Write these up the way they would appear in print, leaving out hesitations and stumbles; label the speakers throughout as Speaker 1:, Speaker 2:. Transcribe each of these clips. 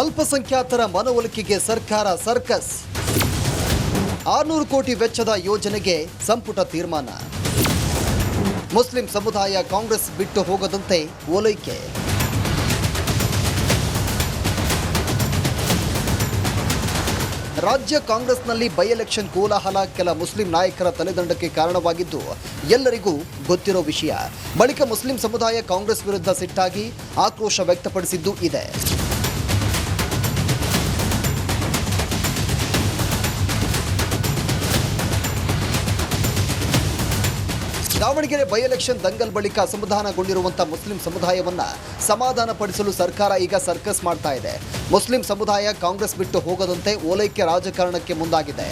Speaker 1: ಅಲ್ಪಸಂಖ್ಯಾತರ ಮನವೊಲಿಕೆಗೆ ಸರ್ಕಾರ ಸರ್ಕಸ್. 600 ಕೋಟಿ ವೆಚ್ಚದ ಯೋಜನೆಗೆ ಸಂಪುಟ ತೀರ್ಮಾನ. ಮುಸ್ಲಿಂ ಸಮುದಾಯ ಕಾಂಗ್ರೆಸ್ ಬಿಟ್ಟು ಹೋಗದಂತೆ ಓಲೈಕೆ. ರಾಜ್ಯ ಕಾಂಗ್ರೆಸ್ನಲ್ಲಿ ಬೈ ಎಲೆಕ್ಷನ್ ಕೋಲಾಹಲ ಕೆಲ ಮುಸ್ಲಿಂ ನಾಯಕರ ತಲೆದಂಡಕ್ಕೆ ಕಾರಣವಾಗಿದ್ದು ಎಲ್ಲರಿಗೂ ಗೊತ್ತಿರೋ ವಿಷಯ. ಬಳಿಕ ಮುಸ್ಲಿಂ ಸಮುದಾಯ ಕಾಂಗ್ರೆಸ್ ವಿರುದ್ಧ ಸಿಟ್ಟಾಗಿ ಆಕ್ರೋಶ ವ್ಯಕ್ತಪಡಿಸಿದ್ದು ಇದೆ. ದಾವಣಗೆರೆ ಬೈ ಎಲೆಕ್ಷನ್ ದಂಗಲ್ ಬಳಿಕ ಅಸಮಾಧಾನಗೊಂಡಿರುವಂತಹ ಮುಸ್ಲಿಂ ಸಮುದಾಯವನ್ನ ಸಮಾಧಾನಪಡಿಸಲು ಸರ್ಕಾರ ಈಗ ಸರ್ಕಸ್ ಮಾಡ್ತಾ ಇದೆ. ಮುಸ್ಲಿಂ ಸಮುದಾಯ ಕಾಂಗ್ರೆಸ್ ಬಿಟ್ಟು ಹೋಗದಂತೆ ಓಲೈಕೆ ರಾಜಕಾರಣಕ್ಕೆ ಮುಂದಾಗಿದೆ.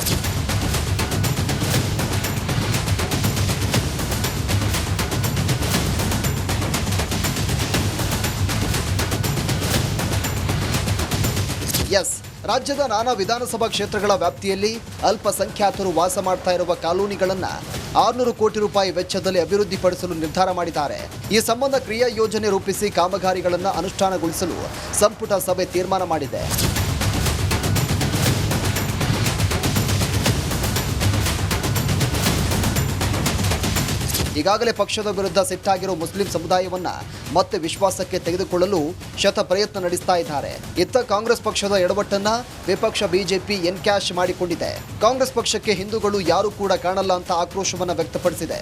Speaker 1: ಎಸ್, ರಾಜ್ಯದ ನಾನಾ ವಿಧಾನಸಭಾ ಕ್ಷೇತ್ರಗಳ ವ್ಯಾಪ್ತಿಯಲ್ಲಿ ಅಲ್ಪಸಂಖ್ಯಾತರು ವಾಸ ಮಾಡ್ತಾ ಇರುವ ಕಾಲೋನಿಗಳನ್ನು 600 ಕೋಟಿ ರೂಪಾಯಿ ವೆಚ್ಚದಲ್ಲಿ ಅಭಿವೃದ್ಧಿಪಡಿಸಲು ನಿರ್ಧಾರ ಮಾಡಿದ್ದಾರೆ. ಈ ಸಂಬಂಧ ಕ್ರಿಯಾ ಯೋಜನೆ ರೂಪಿಸಿ ಕಾಮಗಾರಿಗಳನ್ನು ಅನುಷ್ಠಾನಗೊಳಿಸಲು ಸಂಪುಟ ಸಭೆ ತೀರ್ಮಾನ ಮಾಡಿದೆ. ಈಗಾಗಲೇ ಪಕ್ಷದ ವಿರುದ್ಧ ಸಿಟ್ಟಾಗಿರೋ ಮುಸ್ಲಿಂ ಸಮುದಾಯವನ್ನ ಮತ್ತೆ ವಿಶ್ವಾಸಕ್ಕೆ ತೆಗೆದುಕೊಳ್ಳಲು ಶತ ಪ್ರಯತ್ನ ನಡೆಸ್ತಾ ಇದ್ದಾರೆ. ಇತ್ತ ಕಾಂಗ್ರೆಸ್ ಪಕ್ಷದ ಎಡವಟ್ಟನ್ನ ವಿಪಕ್ಷ ಬಿಜೆಪಿ ಎನ್ಕ್ಯಾಶ್ ಮಾಡಿಕೊಂಡಿದೆ. ಕಾಂಗ್ರೆಸ್ ಪಕ್ಷಕ್ಕೆ ಹಿಂದೂಗಳು ಯಾರೂ ಕೂಡ ಕಾಣಲ್ಲ ಅಂತ ಆಕ್ರೋಶವನ್ನ ವ್ಯಕ್ತಪಡಿಸಿದೆ.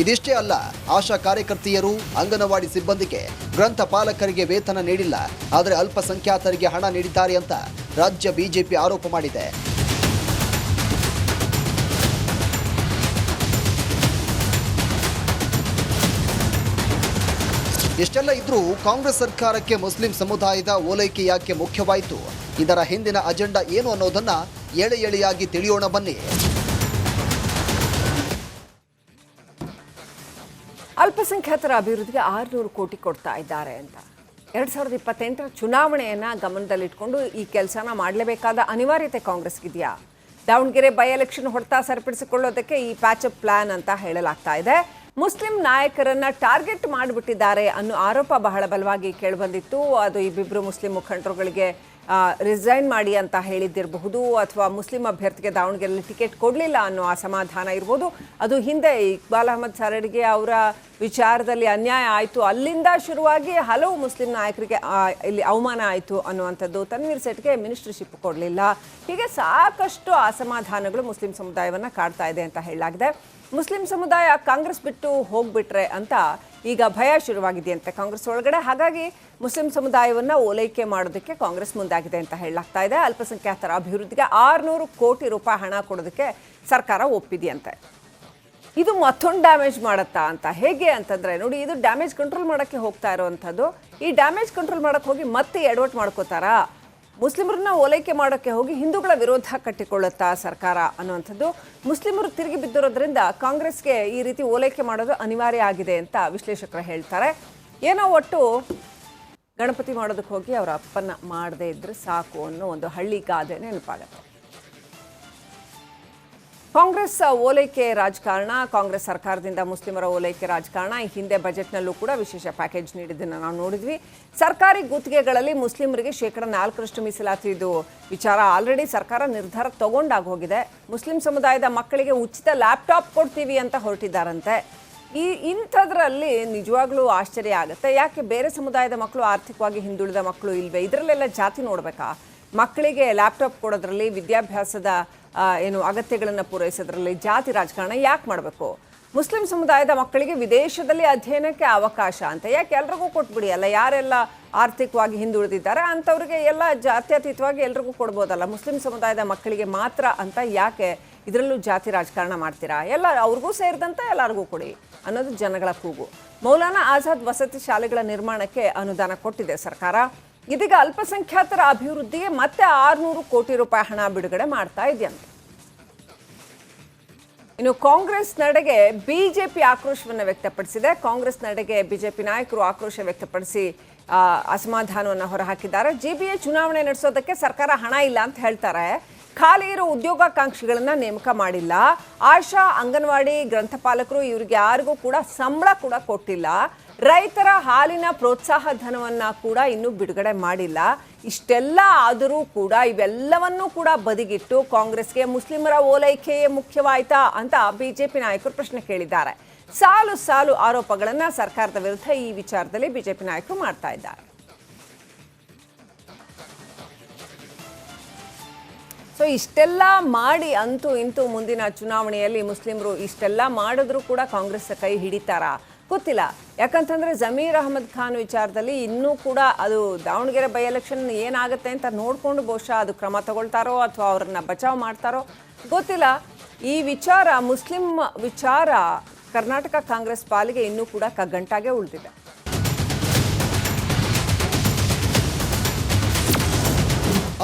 Speaker 1: ಇದಿಷ್ಟೇ ಅಲ್ಲ, ಆಶಾ ಕಾರ್ಯಕರ್ತೆಯರು, ಅಂಗನವಾಡಿ ಸಿಬ್ಬಂದಿಗೆ, ಗ್ರಂಥಪಾಲಕರಿಗೆ ವೇತನ ನೀಡಿಲ್ಲ, ಆದರೆ ಅಲ್ಪಸಂಖ್ಯಾತರಿಗೆ ಹಣ ನೀಡಿದ್ದಾರೆ ಅಂತ ರಾಜ್ಯ ಬಿಜೆಪಿ ಆರೋಪ ಮಾಡಿದೆ. ಇಷ್ಟೆಲ್ಲ ಇದ್ರೂ ಕಾಂಗ್ರೆಸ್ ಸರ್ಕಾರಕ್ಕೆ ಮುಸ್ಲಿಂ ಸಮುದಾಯದ ಓಲೈಕೆ ಯಾಕೆ ಮುಖ್ಯವಾಯಿತು? ಇದರ ಹಿಂದಿನ ಅಜೆಂಡಾ ಏನು ಅನ್ನೋದನ್ನ ಎಳೆ ಎಳೆಯಾಗಿ ತಿಳಿಯೋಣ ಬನ್ನಿ.
Speaker 2: ಅಲ್ಪಸಂಖ್ಯಾತರ ಅಭಿವೃದ್ಧಿಗೆ 600 ಕೋಟಿ ಕೊಡ್ತಾ ಇದ್ದಾರೆ ಅಂತ 2028ರ ಚುನಾವಣೆಯನ್ನು ಗಮನದಲ್ಲಿಟ್ಕೊಂಡು ಈ ಕೆಲಸನ ಮಾಡಲೇಬೇಕಾದ ಅನಿವಾರ್ಯತೆ ಕಾಂಗ್ರೆಸ್ಗಿದೆಯಾ? ದಾವಣಗೆರೆ ಬೈ ಎಲೆಕ್ಷನ್ ಹೊಡೆತ ಸರಿಪಡಿಸಿಕೊಳ್ಳೋದಕ್ಕೆ ಈ ಪ್ಯಾಚಪ್ ಪ್ಲಾನ್ ಅಂತ ಹೇಳಲಾಗ್ತಾ ಇದೆ. ಮುಸ್ಲಿಂ ನಾಯಕರನ್ನ ಟಾರ್ಗೆಟ್ ಮಾಡಿಬಿಟ್ಟಿದ್ದಾರೆ ಅನ್ನೋ ಆರೋಪ ಬಹಳ ಬಲವಾಗಿ ಕೇಳಿಬಂದಿತ್ತು. ಅದು ಇಬ್ಬಿಬ್ಬರು ಮುಸ್ಲಿಂ ಮುಖಂಡರುಗಳಿಗೆ ರಿಸೈನ್ ಮಾಡಿ ಅಂತ ಹೇಳಿದ್ದಿರಬಹುದು, ಅಥವಾ ಮುಸ್ಲಿಂ ಅಭ್ಯರ್ಥಿಗೆ ದಾವಣಗೆರೆಯಲ್ಲಿ ಟಿಕೆಟ್ ಕೊಡಲಿಲ್ಲ ಅನ್ನೋ ಅಸಮಾಧಾನ ಇರ್ಬೋದು. ಅದು ಹಿಂದೆ ಇಕ್ಬಾಲ್ ಅಹಮದ್ ಸರಡಿಗೆ ಅವರ ವಿಚಾರದಲ್ಲಿ ಅನ್ಯಾಯ ಆಯಿತು, ಅಲ್ಲಿಂದ ಶುರುವಾಗಿ ಹಲವು ಮುಸ್ಲಿಂ ನಾಯಕರಿಗೆ ಇಲ್ಲಿ ಅವಮಾನ ಆಯಿತು ಅನ್ನುವಂಥದ್ದು. ತನ್ವೀರ್ ಸೇಠ್ಗೆ ಮಿನಿಸ್ಟ್ರಿಶಿಪ್ ಕೊಡಲಿಲ್ಲ. ಹೀಗೆ ಸಾಕಷ್ಟು ಅಸಮಾಧಾನಗಳು ಮುಸ್ಲಿಂ ಸಮುದಾಯವನ್ನು ಕಾಡ್ತಾ ಇದೆ ಅಂತ ಹೇಳಲಾಗಿದೆ. ಮುಸ್ಲಿಂ ಸಮುದಾಯ ಕಾಂಗ್ರೆಸ್ ಬಿಟ್ಟು ಹೋಗ್ಬಿಟ್ರೆ ಅಂತ ಈಗ ಭಯ ಶುರುವಾಗಿದೆಯಂತೆ ಕಾಂಗ್ರೆಸ್ ಒಳಗಡೆ. ಹಾಗಾಗಿ ಮುಸ್ಲಿಂ ಸಮುದಾಯವನ್ನು ಓಲೈಕೆ ಮಾಡೋದಕ್ಕೆ ಕಾಂಗ್ರೆಸ್ ಮುಂದಾಗಿದೆ ಅಂತ ಹೇಳಲಾಗ್ತಾ ಇದೆ. ಅಲ್ಪಸಂಖ್ಯಾತರ ಅಭಿವೃದ್ಧಿಗೆ 600 ಕೋಟಿ ರೂಪಾಯಿ ಹಣ ಕೊಡೋದಕ್ಕೆ ಸರ್ಕಾರ ಒಪ್ಪಿದೆಯಂತೆ. ಇದು ಮತ್ತೊಂದು ಡ್ಯಾಮೇಜ್ ಮಾಡುತ್ತಾ ಅಂತ ಹೇಗೆ ಅಂತಂದರೆ, ನೋಡಿ, ಇದು ಡ್ಯಾಮೇಜ್ ಕಂಟ್ರೋಲ್ ಮಾಡೋಕ್ಕೆ ಹೋಗ್ತಾ ಇರೋವಂಥದ್ದು. ಈ ಡ್ಯಾಮೇಜ್ ಕಂಟ್ರೋಲ್ ಮಾಡೋಕ್ಕೆ ಹೋಗಿ ಮತ್ತೆ ಎಡವಟ್ಟು ಮಾಡ್ಕೋತಾರಾ? ಮುಸ್ಲಿಮರನ್ನ ಓಲೈಕೆ ಮಾಡೋಕ್ಕೆ ಹೋಗಿ ಹಿಂದೂಗಳ ವಿರೋಧ ಕಟ್ಟಿಕೊಳ್ಳುತ್ತಾ ಸರ್ಕಾರ ಅನ್ನುವಂಥದ್ದು. ಮುಸ್ಲಿಮರು ತಿರುಗಿ ಬಿದ್ದಿರೋದ್ರಿಂದ ಕಾಂಗ್ರೆಸ್ಗೆ ಈ ರೀತಿ ಓಲೈಕೆ ಮಾಡೋದು ಅನಿವಾರ್ಯ ಆಗಿದೆ ಅಂತ ವಿಶ್ಲೇಷಕರು ಹೇಳ್ತಾರೆ. ಏನೋ ಒಟ್ಟು ಗಣಪತಿ ಮಾಡೋದಕ್ಕೆ ಹೋಗಿ ಅವರ ಅಪ್ಪನ ಮಾಡದೇ ಇದ್ರೆ ಸಾಕು ಅನ್ನೋ ಒಂದು ಹಳ್ಳಿ ಗಾದೆ ನೆನಪಾಗುತ್ತೆ. ಕಾಂಗ್ರೆಸ್ ಓಲೈಕೆ ರಾಜಕಾರಣ, ಕಾಂಗ್ರೆಸ್ ಸರ್ಕಾರದಿಂದ ಮುಸ್ಲಿಮರ ಓಲೈಕೆ ರಾಜಕಾರಣ. ಈ ಹಿಂದೆ ಬಜೆಟ್ನಲ್ಲೂ ಕೂಡ ವಿಶೇಷ ಪ್ಯಾಕೇಜ್ ನೀಡಿದ್ದನ್ನು ನಾವು ನೋಡಿದ್ವಿ. ಸರ್ಕಾರಿ ಗುತ್ತಿಗೆಗಳಲ್ಲಿ ಮುಸ್ಲಿಮರಿಗೆ 4% ಮೀಸಲಾತಿ ಇದು ವಿಚಾರ ಆಲ್ರೆಡಿ ಸರ್ಕಾರ ನಿರ್ಧಾರ ತಗೊಂಡಾಗೋಗಿದೆ. ಮುಸ್ಲಿಂ ಸಮುದಾಯದ ಮಕ್ಕಳಿಗೆ ಉಚಿತ ಲ್ಯಾಪ್ಟಾಪ್ ಕೊಡ್ತೀವಿ ಅಂತ ಹೊರಟಿದ್ದಾರಂತೆ. ಇಂಥದ್ರಲ್ಲಿ ನಿಜವಾಗ್ಲೂ ಆಶ್ಚರ್ಯ ಆಗುತ್ತೆ. ಯಾಕೆ ಬೇರೆ ಸಮುದಾಯದ ಮಕ್ಕಳು, ಆರ್ಥಿಕವಾಗಿ ಹಿಂದುಳಿದ ಮಕ್ಕಳು ಇಲ್ವೇ? ಇದರಲ್ಲೆಲ್ಲ ಜಾತಿ ನೋಡಬೇಕಾ? ಮಕ್ಕಳಿಗೆ ಲ್ಯಾಪ್ಟಾಪ್ ಕೊಡೋದ್ರಲ್ಲಿ, ವಿದ್ಯಾಭ್ಯಾಸದ ಅಗತ್ಯಗಳನ್ನು ಪೂರೈಸೋದ್ರಲ್ಲಿ ಜಾತಿ ರಾಜಕಾರಣ ಯಾಕೆ ಮಾಡಬೇಕು? ಮುಸ್ಲಿಂ ಸಮುದಾಯದ ಮಕ್ಕಳಿಗೆ ವಿದೇಶದಲ್ಲಿ ಅಧ್ಯಯನಕ್ಕೆ ಅವಕಾಶ ಅಂತ ಯಾಕೆ ಎಲ್ರಿಗೂ ಕೊಟ್ಬಿಡಿ ಅಲ್ಲ? ಯಾರೆಲ್ಲ ಆರ್ಥಿಕವಾಗಿ ಹಿಂದುಳಿದಿದ್ದಾರೆ ಅಂಥವ್ರಿಗೆ ಎಲ್ಲ ಜಾತ್ಯತೀತವಾಗಿ ಎಲ್ರಿಗೂ ಕೊಡ್ಬೋದಲ್ಲ. ಮುಸ್ಲಿಂ ಸಮುದಾಯದ ಮಕ್ಕಳಿಗೆ ಮಾತ್ರ ಅಂತ ಯಾಕೆ ಇದರಲ್ಲೂ ಜಾತಿ ರಾಜಕಾರಣ ಮಾಡ್ತೀರಾ? ಎಲ್ಲ ಅವ್ರಿಗೂ ಸೇರಿದಂತೆ ಎಲ್ಲರಿಗೂ ಕೊಡಿ ಅನ್ನೋದು ಜನಗಳ ಕೂಗು. ಮೌಲಾನಾ ಆಜಾದ್ ವಸತಿ ಶಾಲೆಗಳ ನಿರ್ಮಾಣಕ್ಕೆ ಅನುದಾನ ಕೊಟ್ಟಿದೆ ಸರ್ಕಾರ. ಇದೀಗ ಅಲ್ಪಸಂಖ್ಯಾತರ ಅಭಿವೃದ್ಧಿಗೆ ಮತ್ತೆ 600 ಕೋಟಿ ರೂಪಾಯಿ ಹಣ ಬಿಡುಗಡೆ ಮಾಡ್ತಾ ಇದೆಯಂತೆ. ಇನ್ನು ಕಾಂಗ್ರೆಸ್ ನಡೆಗೆ ಬಿಜೆಪಿ ಆಕ್ರೋಶವನ್ನು ವ್ಯಕ್ತಪಡಿಸಿದೆ. ಕಾಂಗ್ರೆಸ್ ನಡೆಗೆ ಬಿಜೆಪಿ ನಾಯಕರು ಆಕ್ರೋಶ ವ್ಯಕ್ತಪಡಿಸಿ ಅಸಮಾಧಾನವನ್ನು ಹೊರಹಾಕಿದ್ದಾರೆ. ಜಿಬಿಎ ಚುನಾವಣೆ ನಡೆಸೋದಕ್ಕೆ ಸರ್ಕಾರ ಹಣ ಇಲ್ಲ ಅಂತ ಹೇಳ್ತಾರೆ. ಖಾಲಿ ಇರೋ ಉದ್ಯೋಗಾಕಾಂಕ್ಷಿಗಳನ್ನ ನೇಮಕ ಮಾಡಿಲ್ಲ. ಆಶಾ, ಅಂಗನವಾಡಿ, ಗ್ರಂಥಪಾಲಕರು ಇವರಿಗೆ ಯಾರಿಗೂ ಕೂಡ ಸಂಬಳ ಕೂಡ ಕೊಟ್ಟಿಲ್ಲ. ರೈತರ ಹಾಲಿನ ಪ್ರೋತ್ಸಾಹ ಧನವನ್ನ ಕೂಡ ಇನ್ನೂ ಬಿಡುಗಡೆ ಮಾಡಿಲ್ಲ. ಇಷ್ಟೆಲ್ಲ ಆದರೂ ಕೂಡ ಇವೆಲ್ಲವನ್ನೂ ಕೂಡ ಬದಿಗಿಟ್ಟು ಕಾಂಗ್ರೆಸ್ಗೆ ಮುಸ್ಲಿಮರ ಓಲೈಕೆಯೇ ಮುಖ್ಯವಾಯ್ತಾ ಅಂತ ಬಿಜೆಪಿ ನಾಯಕರು ಪ್ರಶ್ನೆ ಕೇಳಿದ್ದಾರೆ. ಸಾಲು ಸಾಲು ಆರೋಪಗಳನ್ನ ಸರ್ಕಾರದ ವಿರುದ್ಧ ಈ ವಿಚಾರದಲ್ಲಿ ಬಿಜೆಪಿ ನಾಯಕರು ಮಾಡ್ತಾ ಇದ್ದಾರೆ. ಸೊ ಇಷ್ಟೆಲ್ಲ ಮಾಡಿ ಅಂತೂ ಇಂತೂ ಮುಂದಿನ ಚುನಾವಣೆಯಲ್ಲಿ ಮುಸ್ಲಿಮರು ಇಷ್ಟೆಲ್ಲ ಮಾಡಿದ್ರೂ ಕೂಡ ಕಾಂಗ್ರೆಸ್ ಕೈ ಹಿಡಿತಾರಾ ಗೊತ್ತಿಲ್ಲ. ಯಾಕಂತಂದ್ರೆ ಜಮೀರ್ ಅಹಮದ್ ಖಾನ್ ವಿಚಾರದಲ್ಲಿ ಇನ್ನೂ ಕೂಡ ಅದು ದಾವಣಗೆರೆ ಬೈ ಎಲೆಕ್ಷನ್ ಏನಾಗುತ್ತೆ ಅಂತ ನೋಡಿಕೊಂಡು ಬಹುಶಃ ಅದು ಕ್ರಮ ತಗೊಳ್ತಾರೋ ಅಥವಾ ಅವ್ರನ್ನ ಬಚಾವ್ ಮಾಡ್ತಾರೋ ಗೊತ್ತಿಲ್ಲ. ಈ ವಿಚಾರ ಮುಸ್ಲಿಂ ವಿಚಾರ ಕರ್ನಾಟಕ ಕಾಂಗ್ರೆಸ್ ಪಾಲಿಗೆ ಇನ್ನೂ ಕೂಡ ಕಗ್ಗಂಟಾಗೆ ಉಳಿದಿದೆ.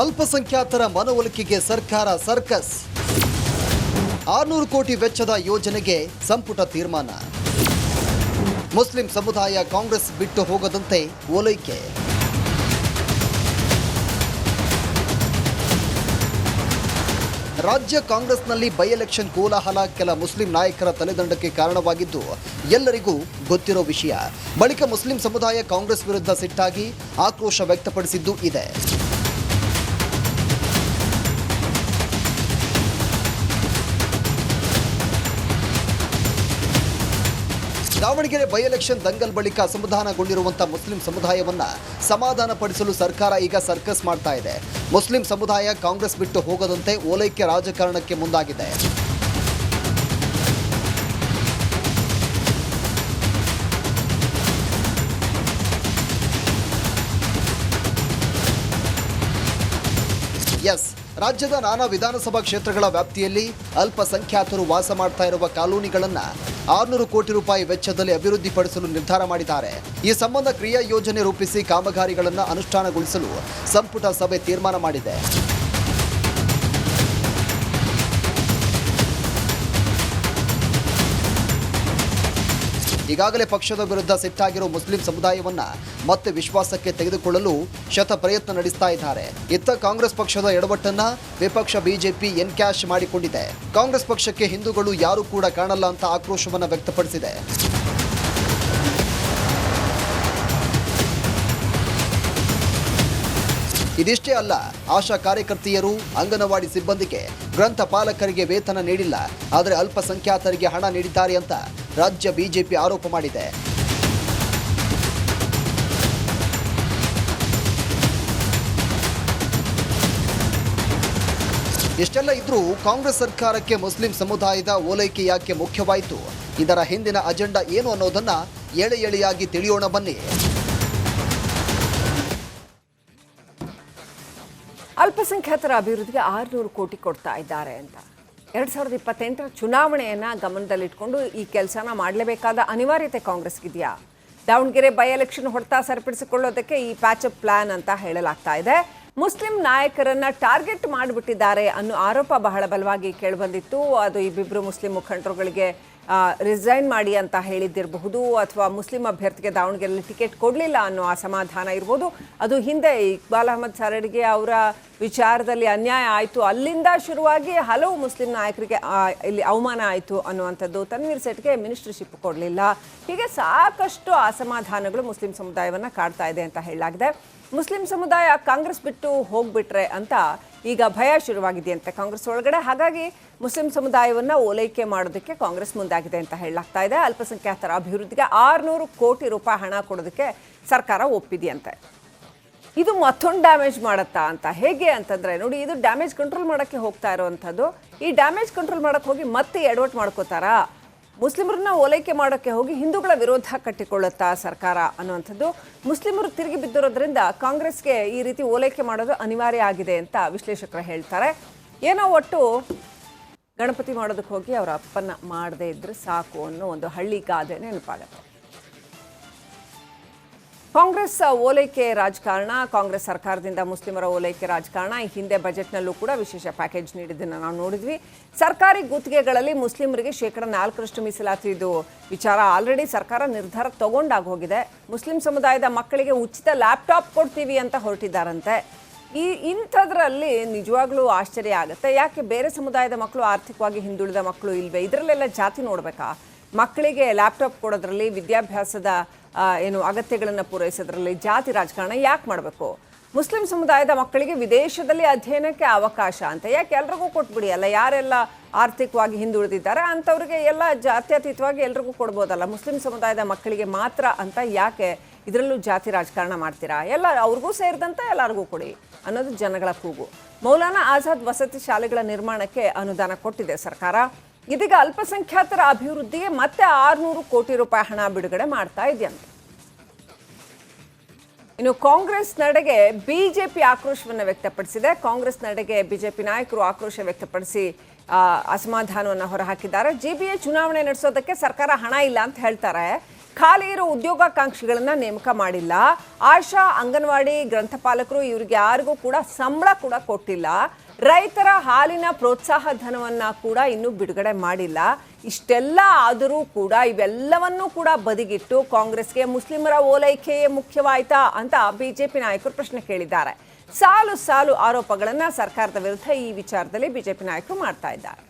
Speaker 1: ಅಲ್ಪಸಂಖ್ಯಾತರ ಮನವೊಲಿಕೆಗೆ ಸರ್ಕಾರ ಸರ್ಕಸ್. 600 ಕೋಟಿ ವೆಚ್ಚದ ಯೋಜನೆಗೆ ಸಂಪುಟ ತೀರ್ಮಾನ. ಮುಸ್ಲಿಂ ಸಮುದಾಯ ಕಾಂಗ್ರೆಸ್ ಬಿಟ್ಟು ಹೋಗದಂತೆ ಓಲೈಕೆ. ರಾಜ್ಯ ಕಾಂಗ್ರೆಸ್ನಲ್ಲಿ ಬೈ ಎಲೆಕ್ಷನ್ ಕೋಲಾಹಲ ಕೆಲ ಮುಸ್ಲಿಂ ನಾಯಕರ ತಲೆದಂಡಕ್ಕೆ ಕಾರಣವಾಗಿದ್ದು ಎಲ್ಲರಿಗೂ ಗೊತ್ತಿರೋ ವಿಷಯ. ಬಳಿಕ ಮುಸ್ಲಿಂ ಸಮುದಾಯ ಕಾಂಗ್ರೆಸ್ ವಿರುದ್ಧ ಸಿಟ್ಟಾಗಿ ಆಕ್ರೋಶ ವ್ಯಕ್ತಪಡಿಸಿದ್ದು ಇದೆ. ದಾವಣಗೆರೆ ಬೈ ಎಲೆಕ್ಷನ್ ದಂಗಲ್ ಬಳಿಕ ಅಸಮಾಧಾನಗೊಂಡಿರುವಂತಹ ಮುಸ್ಲಿಂ ಸಮುದಾಯವನ್ನ ಸಮಾಧಾನ ಪಡಿಸಲು ಸರ್ಕಾರ ಈಗ ಸರ್ಕಸ್ ಮಾಡ್ತಾ ಇದೆ. ಮುಸ್ಲಿಂ ಸಮುದಾಯ ಕಾಂಗ್ರೆಸ್ ಬಿಟ್ಟು ಹೋಗದಂತೆ ಓಲೈಕೆ ರಾಜಕಾರಣಕ್ಕೆ ಮುಂದಾಗಿದೆ. ಎಸ್, ರಾಜ್ಯದ ನಾನಾ ವಿಧಾನಸಭಾ ಕ್ಷೇತ್ರಗಳ ವ್ಯಾಪ್ತಿಯಲ್ಲಿ ಅಲ್ಪಸಂಖ್ಯಾತರು ವಾಸ ಮಾಡ್ತಾ ಇರುವ ಕಾಲೋನಿಗಳನ್ನು 600 ಕೋಟಿ ರೂಪಾಯಿ ವೆಚ್ಚದಲ್ಲಿ ಅಭಿವೃದ್ಧಿಪಡಿಸಲು ನಿರ್ಧಾರ ಮಾಡಿದ್ದಾರೆ. ಈ ಸಂಬಂಧ ಕ್ರಿಯಾ ಯೋಜನೆ ರೂಪಿಸಿ ಕಾಮಗಾರಿಗಳನ್ನು ಅನುಷ್ಠಾನಗೊಳಿಸಲು ಸಂಪುಟ ಸಭೆ ತೀರ್ಮಾನ ಮಾಡಿದೆ. ಈಗಾಗಲೇ ಪಕ್ಷದ ವಿರುದ್ಧ ಸಿಟ್ಟಾಗಿರೋ ಮುಸ್ಲಿಂ ಸಮುದಾಯವನ್ನ ಮತ್ತೆ ವಿಶ್ವಾಸಕ್ಕೆ ತೆಗೆದುಕೊಳ್ಳಲು ಶತ ಪ್ರಯತ್ನ ನಡೆಸ್ತಾ ಇದ್ದಾರೆ. ಇತ್ತ ಕಾಂಗ್ರೆಸ್ ಪಕ್ಷದ ಎಡವಟ್ಟನ್ನ ವಿಪಕ್ಷ ಬಿಜೆಪಿ ಎನ್ಕ್ಯಾಶ್ ಮಾಡಿಕೊಂಡಿದೆ. ಕಾಂಗ್ರೆಸ್ ಪಕ್ಷಕ್ಕೆ ಹಿಂದೂಗಳು ಯಾರು ಕೂಡ ಕಾಣಲ್ಲ ಅಂತ ಆಕ್ರೋಶವನ್ನ ವ್ಯಕ್ತಪಡಿಸಿದೆ. ಇದಿಷ್ಟೇ ಅಲ್ಲ, ಆಶಾ ಕಾರ್ಯಕರ್ತೆಯರು, ಅಂಗನವಾಡಿ ಸಿಬ್ಬಂದಿಗೆ, ಗ್ರಂಥಪಾಲಕರಿಗೆ ವೇತನ ನೀಡಿಲ್ಲ, ಆದರೆ ಅಲ್ಪಸಂಖ್ಯಾತರಿಗೆ ಹಣ ನೀಡಿದ್ದಾರೆ ಅಂತ ರಾಜ್ಯ ಬಿಜೆಪಿ ಆರೋಪ ಮಾಡಿದೆ. ಇಷ್ಟೆಲ್ಲ ಇದ್ರೂ ಕಾಂಗ್ರೆಸ್ ಸರ್ಕಾರಕ್ಕೆ ಮುಸ್ಲಿಂ ಸಮುದಾಯದ ಓಲೈಕೆ ಯಾಕೆ ಮುಖ್ಯವಾಯಿತು? ಇದರ ಹಿಂದಿನ ಅಜೆಂಡಾ ಏನು ಅನ್ನೋದನ್ನ ಎಳೆ ಎಳೆಯಾಗಿ ತಿಳಿಯೋಣ ಬನ್ನಿ.
Speaker 2: ಅಲ್ಪಸಂಖ್ಯಾತರ ಅಭಿವೃದ್ಧಿಗೆ 600 ಕೋಟಿ ಕೊಡ್ತಾ ಇದ್ದಾರೆ ಅಂತ 2028ರ ಚುನಾವಣೆಯನ್ನು ಗಮನದಲ್ಲಿಟ್ಕೊಂಡು ಈ ಕೆಲಸನ ಮಾಡಲೇಬೇಕಾದ ಅನಿವಾರ್ಯತೆ ಕಾಂಗ್ರೆಸ್ಗಿದೆಯಾ? ದಾವಣಗೆರೆ ಬೈ ಎಲೆಕ್ಷನ್ ಹೊಡೆತ ಸರಿಪಡಿಸಿಕೊಳ್ಳೋದಕ್ಕೆ ಈ ಪ್ಯಾಚಪ್ ಪ್ಲಾನ್ ಅಂತ ಹೇಳಲಾಗ್ತಾ ಇದೆ. ಮುಸ್ಲಿಂ ನಾಯಕರನ್ನ ಟಾರ್ಗೆಟ್ ಮಾಡಿಬಿಟ್ಟಿದ್ದಾರೆ ಅನ್ನೋ ಆರೋಪ ಬಹಳ ಬಲವಾಗಿ ಕೇಳಿಬಂದಿತ್ತು. ಅದು ಇಬ್ಬಿಬ್ಬರು ಮುಸ್ಲಿಂ ಮುಖಂಡರುಗಳಿಗೆ ರಿಸೈನ್ ಮಾಡಿ ಅಂತ ಹೇಳಿದ್ದಿರಬಹುದು, ಅಥವಾ ಮುಸ್ಲಿಂ ಅಭ್ಯರ್ಥಿಗೆ ದಾವಣಗೆರೆಯಲ್ಲಿ ಟಿಕೆಟ್ ಕೊಡಲಿಲ್ಲ ಅನ್ನೋ ಅಸಮಾಧಾನ ಇರ್ಬೋದು. ಅದು ಹಿಂದೆ ಇಕ್ಬಾಲ್ ಅಹಮದ್ ಸರಡಿಗೆ ಅವರ ವಿಚಾರದಲ್ಲಿ ಅನ್ಯಾಯ ಆಯಿತು, ಅಲ್ಲಿಂದ ಶುರುವಾಗಿ ಹಲವು ಮುಸ್ಲಿಂ ನಾಯಕರಿಗೆ ಇಲ್ಲಿ ಅವಮಾನ ಆಯಿತು ಅನ್ನುವಂಥದ್ದು. ತನ್ವೀರ್ ಸೇಠ್ಗೆ ಮಿನಿಸ್ಟ್ರಿಶಿಪ್ ಕೊಡಲಿಲ್ಲ. ಹೀಗೆ ಸಾಕಷ್ಟು ಅಸಮಾಧಾನಗಳು ಮುಸ್ಲಿಂ ಸಮುದಾಯವನ್ನು ಕಾಡ್ತಾ ಇದೆ ಅಂತ ಹೇಳಲಾಗಿದೆ. ಮುಸ್ಲಿಂ ಸಮುದಾಯ ಕಾಂಗ್ರೆಸ್ ಬಿಟ್ಟು ಹೋಗ್ಬಿಟ್ರೆ ಅಂತ ಈಗ ಭಯ ಶುರುವಾಗಿದೆಯಂತೆ ಕಾಂಗ್ರೆಸ್ ಒಳಗಡೆ. ಹಾಗಾಗಿ ಮುಸ್ಲಿಂ ಸಮುದಾಯವನ್ನು ಓಲೈಕೆ ಮಾಡೋದಕ್ಕೆ ಕಾಂಗ್ರೆಸ್ ಮುಂದಾಗಿದೆ ಅಂತ ಹೇಳಲಾಗ್ತಾ ಇದೆ. ಅಲ್ಪಸಂಖ್ಯಾತರ ಅಭಿವೃದ್ಧಿಗೆ 600 ಕೋಟಿ ರೂಪಾಯಿ ಹಣ ಕೊಡೋದಕ್ಕೆ ಸರ್ಕಾರ ಒಪ್ಪಿದೆಯಂತೆ. ಇದು ಮತ್ತೊಂದು ಡ್ಯಾಮೇಜ್ ಮಾಡುತ್ತಾ ಅಂತ ಹೇಗೆ ಅಂತಂದರೆ ನೋಡಿ, ಇದು ಡ್ಯಾಮೇಜ್ ಕಂಟ್ರೋಲ್ ಮಾಡೋಕ್ಕೆ ಹೋಗ್ತಾ ಇರೋವಂಥದ್ದು. ಈ ಡ್ಯಾಮೇಜ್ ಕಂಟ್ರೋಲ್ ಮಾಡೋಕ್ಕೆ ಹೋಗಿ ಮತ್ತೆ ಎಡವಟ್ಟು ಮಾಡ್ಕೋತಾರಾ? ಮುಸ್ಲಿಮರನ್ನ ಓಲೈಕೆ ಮಾಡೋಕ್ಕೆ ಹೋಗಿ ಹಿಂದೂಗಳ ವಿರೋಧ ಕಟ್ಟಿಕೊಳ್ಳುತ್ತಾ ಸರ್ಕಾರ ಅನ್ನುವಂಥದ್ದು. ಮುಸ್ಲಿಮರು ತಿರುಗಿ ಬಿದ್ದಿರೋದ್ರಿಂದ ಕಾಂಗ್ರೆಸ್ಗೆ ಈ ರೀತಿ ಓಲೈಕೆ ಮಾಡೋದು ಅನಿವಾರ್ಯ ಆಗಿದೆ ಅಂತ ವಿಶ್ಲೇಷಕರು ಹೇಳ್ತಾರೆ. ಏನೋ ಒಟ್ಟು ಗಣಪತಿ ಮಾಡೋದಕ್ಕೆ ಹೋಗಿ ಅವರ ಅಪ್ಪನ್ನ ಮಾಡದೇ ಇದ್ರೆ ಸಾಕು ಅನ್ನೋ ಒಂದು ಹಳ್ಳಿ ಗಾದೆ ನೆನಪಾಗುತ್ತೆ. ಕಾಂಗ್ರೆಸ್ ಓಲೈಕೆ ರಾಜಕಾರಣ, ಕಾಂಗ್ರೆಸ್ ಸರ್ಕಾರದಿಂದ ಮುಸ್ಲಿಮರ ಓಲೈಕೆ ರಾಜಕಾರಣ. ಈ ಹಿಂದೆ ಬಜೆಟ್ನಲ್ಲೂ ಕೂಡ ವಿಶೇಷ ಪ್ಯಾಕೇಜ್ ನೀಡಿದ್ದನ್ನು ನಾವು ನೋಡಿದ್ವಿ. ಸರ್ಕಾರಿ ಗುತ್ತಿಗೆಗಳಲ್ಲಿ ಮುಸ್ಲಿಮರಿಗೆ 4% ಮೀಸಲಾತಿ ಇದು ವಿಚಾರ ಆಲ್ರೆಡಿ ಸರ್ಕಾರ ನಿರ್ಧಾರ ತಗೊಂಡಾಗ ಹೋಗಿದೆ. ಮುಸ್ಲಿಂ ಸಮುದಾಯದ ಮಕ್ಕಳಿಗೆ ಉಚಿತ ಲ್ಯಾಪ್ಟಾಪ್ ಕೊಡ್ತೀವಿ ಅಂತ ಹೊರಟಿದ್ದಾರಂತೆ. ಇಂಥದ್ರಲ್ಲಿ ನಿಜವಾಗ್ಲೂ ಆಶ್ಚರ್ಯ ಆಗುತ್ತೆ. ಯಾಕೆ ಬೇರೆ ಸಮುದಾಯದ ಮಕ್ಕಳು, ಆರ್ಥಿಕವಾಗಿ ಹಿಂದುಳಿದ ಮಕ್ಕಳು ಇಲ್ವೇ? ಇದರಲ್ಲೆಲ್ಲ ಜಾತಿ ನೋಡಬೇಕಾ? ಮಕ್ಕಳಿಗೆ ಲ್ಯಾಪ್ಟಾಪ್ ಕೊಡೋದ್ರಲ್ಲಿ, ವಿದ್ಯಾಭ್ಯಾಸದ ಅಗತ್ಯಗಳನ್ನು ಪೂರೈಸೋದ್ರಲ್ಲಿ ಜಾತಿ ರಾಜಕಾರಣ ಯಾಕೆ ಮಾಡಬೇಕು? ಮುಸ್ಲಿಂ ಸಮುದಾಯದ ಮಕ್ಕಳಿಗೆ ವಿದೇಶದಲ್ಲಿ ಅಧ್ಯಯನಕ್ಕೆ ಅವಕಾಶ ಅಂತ ಯಾಕೆ ಎಲ್ರಿಗೂ ಕೊಟ್ಬಿಡಿ ಅಲ್ಲ? ಯಾರೆಲ್ಲ ಆರ್ಥಿಕವಾಗಿ ಹಿಂದುಳಿದಿದ್ದಾರೆ ಅಂಥವ್ರಿಗೆ ಎಲ್ಲ ಜಾತ್ಯತೀತವಾಗಿ ಎಲ್ರಿಗೂ ಕೊಡ್ಬೋದಲ್ಲ. ಮುಸ್ಲಿಂ ಸಮುದಾಯದ ಮಕ್ಕಳಿಗೆ ಮಾತ್ರ ಅಂತ ಯಾಕೆ ಇದರಲ್ಲೂ ಜಾತಿ ರಾಜಕಾರಣ ಮಾಡ್ತೀರಾ? ಎಲ್ಲ ಅವ್ರಿಗೂ ಸೇರಿದಂತೆ ಎಲ್ಲರಿಗೂ ಕೊಡಿ ಅನ್ನೋದು ಜನಗಳ ಕೂಗು. ಮೌಲಾನಾ ಆಜಾದ್ ವಸತಿ ಶಾಲೆಗಳ ನಿರ್ಮಾಣಕ್ಕೆ ಅನುದಾನ ಕೊಟ್ಟಿದೆ ಸರ್ಕಾರ. ಇದೀಗ ಅಲ್ಪಸಂಖ್ಯಾತರ ಅಭಿವೃದ್ಧಿಗೆ ಮತ್ತೆ 600 ಕೋಟಿ ರೂಪಾಯಿ ಹಣ ಬಿಡುಗಡೆ ಮಾಡ್ತಾ ಇದೆಯಂತೆ. ಇನ್ನು ಕಾಂಗ್ರೆಸ್ ನಡೆಗೆ ಬಿಜೆಪಿ ಆಕ್ರೋಶವನ್ನು ವ್ಯಕ್ತಪಡಿಸಿದೆ. ಕಾಂಗ್ರೆಸ್ ನಡೆಗೆ ಬಿಜೆಪಿ ನಾಯಕರು ಆಕ್ರೋಶ ವ್ಯಕ್ತಪಡಿಸಿ ಅಸಮಾಧಾನವನ್ನು ಹೊರಹಾಕಿದ್ದಾರೆ. ಜಿಬಿಎ ಚುನಾವಣೆ ನಡೆಸೋದಕ್ಕೆ ಸರ್ಕಾರ ಹಣ ಇಲ್ಲ ಅಂತ ಹೇಳ್ತಾರೆ. ಖಾಲಿ ಇರೋ ಉದ್ಯೋಗಾಕಾಂಕ್ಷಿಗಳನ್ನ ನೇಮಕ ಮಾಡಿಲ್ಲ. ಆಶಾ, ಅಂಗನವಾಡಿ, ಗ್ರಂಥಪಾಲಕರು ಇವರಿಗೆ ಯಾರಿಗೂ ಕೂಡ ಸಂಬಳ ಕೂಡ ಕೊಟ್ಟಿಲ್ಲ. ರೈತರ ಹಾಲಿನ ಪ್ರೋತ್ಸಾಹ ಧನವನ್ನ ಕೂಡ ಇನ್ನೂ ಬಿಡುಗಡೆ ಮಾಡಿಲ್ಲ. ಇಷ್ಟೆಲ್ಲ ಆದರೂ ಕೂಡ ಇವೆಲ್ಲವನ್ನೂ ಕೂಡ ಬದಿಗಿಟ್ಟು ಕಾಂಗ್ರೆಸ್ಗೆ ಮುಸ್ಲಿಮರ ಓಲೈಕೆಯೇ ಮುಖ್ಯವಾಯ್ತಾ ಅಂತ ಬಿಜೆಪಿ ನಾಯಕರು ಪ್ರಶ್ನೆ ಕೇಳಿದ್ದಾರೆ. ಸಾಲು ಸಾಲು ಆರೋಪಗಳನ್ನ ಸರ್ಕಾರದ ವಿರುದ್ಧ ಈ ವಿಚಾರದಲ್ಲಿ ಬಿಜೆಪಿ ನಾಯಕರು ಮಾಡ್ತಾ ಇದ್ದಾರೆ.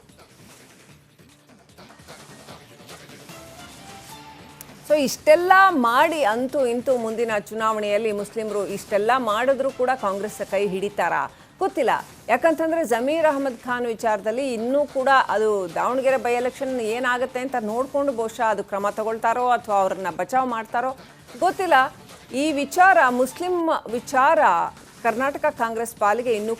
Speaker 2: ಸೊ ಇಷ್ಟೆಲ್ಲ ಮಾಡಿ ಅಂತೂ ಇಂತೂ ಮುಂದಿನ ಚುನಾವಣೆಯಲ್ಲಿ ಮುಸ್ಲಿಮರು ಇಷ್ಟೆಲ್ಲ ಮಾಡಿದ್ರೂ ಕೂಡ ಕಾಂಗ್ರೆಸ್ ಕೈ ಹಿಡಿತಾರಾ ಗೊತ್ತಿಲ್ಲ. ಯಾಕಂತಂದರೆ ಜಮೀರ್ ಅಹಮದ್ ಖಾನ್ ವಿಚಾರದಲ್ಲಿ ಇನ್ನೂ ಕೂಡ ಅದು ದಾವಣಗೆರೆ ಬೈ ಎಲೆಕ್ಷನ್ ಏನಾಗುತ್ತೆ ಅಂತ ನೋಡಿಕೊಂಡು ಬಹುಶಃ ಅದು ಕ್ರಮ ತಗೊಳ್ತಾರೋ ಅಥವಾ ಅವ್ರನ್ನ ಬಚಾವ್ ಮಾಡ್ತಾರೋ ಗೊತ್ತಿಲ್ಲ. ಈ ವಿಚಾರ, ಮುಸ್ಲಿಂ ವಿಚಾರ ಕರ್ನಾಟಕ ಕಾಂಗ್ರೆಸ್ ಪಾಲಿಗೆ ಇನ್ನೂ